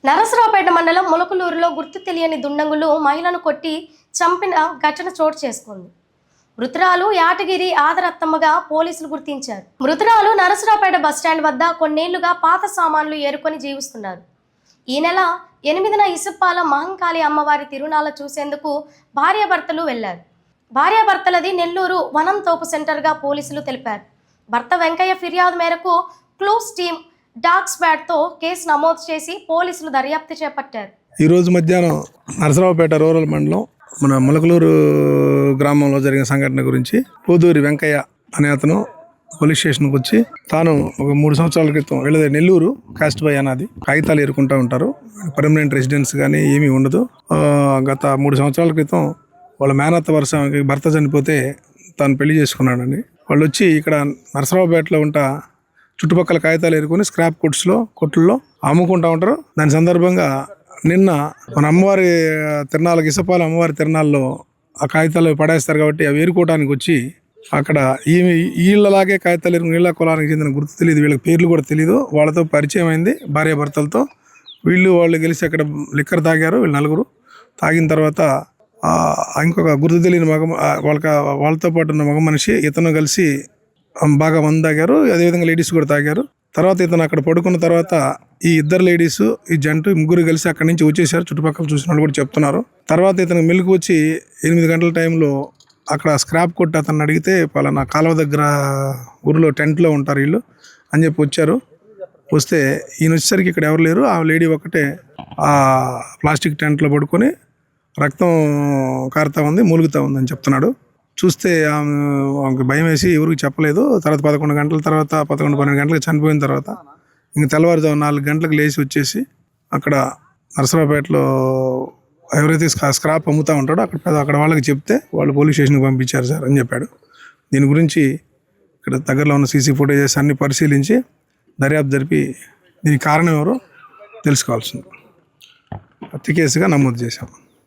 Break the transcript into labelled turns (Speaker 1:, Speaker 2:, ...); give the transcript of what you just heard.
Speaker 1: నరసరావుపేట మండలం మొలకలూరులో గుర్తు తెలియని దుండంగులు మహిళను కొట్టి చంపిన ఘటన చోటు చేసుకుంది. మృతురాలు యాటగిరి ఆదరత్తమ్మగా పోలీసులు గుర్తించారు. మృతురాలు నరసరావుపేట బస్టాండ్ వద్ద కొన్నేళ్లుగా పాత సామాన్లు ఏరుకొని జీవిస్తున్నారు. ఈ నెల 8న ఇసుప్పాల మహంకాళి అమ్మవారి తిరునాళ్ళ చూసేందుకు భార్యాభర్తలు వెళ్లారు. భార్యాభర్తలది నెల్లూరు వనం తోపు సెంటర్గా పోలీసులు తెలిపారు. భర్త వెంకయ్య ఫిర్యాదు మేరకు క్లూస్ టీమ్ డాగ్ స్క్వాడ్తో కేసు నమోదు చేసి పోలీసులు దర్యాప్తు చేపట్టారు.
Speaker 2: ఈరోజు మధ్యాహ్నం నరసరావుపేట రూరల్ మండలం మన మొలకలూరు గ్రామంలో జరిగిన సంఘటన గురించి పోదూరి వెంకయ్య అనే అతను పోలీస్ స్టేషన్కి వచ్చి తాను ఒక 3 సంవత్సరాల క్రితం వీళ్ళది నెల్లూరు కాస్ట్ బై అన్నది కాగితాలు ఏరుకుంటూ ఉంటారు. పర్మనెంట్ రెసిడెన్స్ కానీ ఏమీ ఉండదు. గత 3 సంవత్సరాల క్రితం వాళ్ళ మేనత్త వరుసకి భర్త చనిపోతే తాను పెళ్లి చేసుకున్నాడని వాళ్ళు వచ్చి ఇక్కడ నరసరావుపేటలో ఉంటా చుట్టుపక్కల కాగితాలు ఏరుకొని స్క్రాప్ కొట్టుల్లో అమ్ముకుంటూ ఉంటారు. దాని సందర్భంగా నిన్న మన అమ్మవారి తిరణాలకు ఇసపాల అమ్మవారి తిరణాల్లో ఆ కాగితాలు పడేస్తారు కాబట్టి అవి ఏరుకోవడానికి వచ్చి అక్కడ వీళ్ళలాగే కాగితాలు ఏరుకుని నీళ్ళ కులానికి చెందిన గుర్తు తెలియదు, వీళ్ళకి పేర్లు కూడా తెలియదు. వాళ్ళతో పరిచయం అయింది భార్యాభర్తలతో. వాళ్ళు కలిసి అక్కడ లిక్కర్ తాగారు. వీళ్ళు నలుగురు తాగిన తర్వాత ఇంకొక గుర్తు తెలియని వాళ్ళతో పాటు ఉన్న మగ మనిషి ఇతను కలిసి బాగా మంది తాగారు. అదేవిధంగా లేడీస్ కూడా తాగారు. తర్వాత ఇతను అక్కడ పడుకున్న తర్వాత ఈ ఇద్దరు లేడీస్ ఈ జంట ముగ్గురు కలిసి అక్కడి నుంచి వచ్చేసారు. చుట్టుపక్కల చూసిన వాళ్ళు కూడా చెప్తున్నారు. తర్వాత ఇతను మెలుకు వచ్చి 8 గంటల టైంలో అక్కడ స్క్రాప్ కొట్టి అతను అడిగితే పలానా కాలువ దగ్గర ఊరిలో టెంట్లో ఉంటారు వీళ్ళు అని చెప్పి వచ్చారు. వస్తే ఈయన వచ్చేసరికి ఇక్కడ ఎవరు లేరు. ఆ లేడీ ఒకటే ఆ ప్లాస్టిక్ టెంట్లో పడుకొని రక్తం కారుతా ఉంది, మూలుగుతూ ఉందని చెప్తున్నాడు. చూస్తే ఆమెకు భయం వేసి ఎవరికి చెప్పలేదు. తర్వాత 11 గంటల తర్వాత 11-12 గంటలకు చనిపోయిన తర్వాత ఇంక తెల్లవారుజాము 4 గంటలకు లేచి వచ్చేసి అక్కడ నరసరావుపేటలో ఎవరైతే స్క్రాప్ అమ్ముతూ ఉంటాడో అక్కడ వాళ్ళకి చెప్తే వాళ్ళు పోలీస్ స్టేషన్కి పంపించారు సార్ అని చెప్పాడు. దీని గురించి ఇక్కడ దగ్గరలో ఉన్న సీసీ ఫుటేజెస్ అన్ని పరిశీలించి దర్యాప్తు జరిపి దీనికి కారణం ఎవరో తెలుసుకోవాల్సింది హత్య కేసుగా నమోదు చేశాం.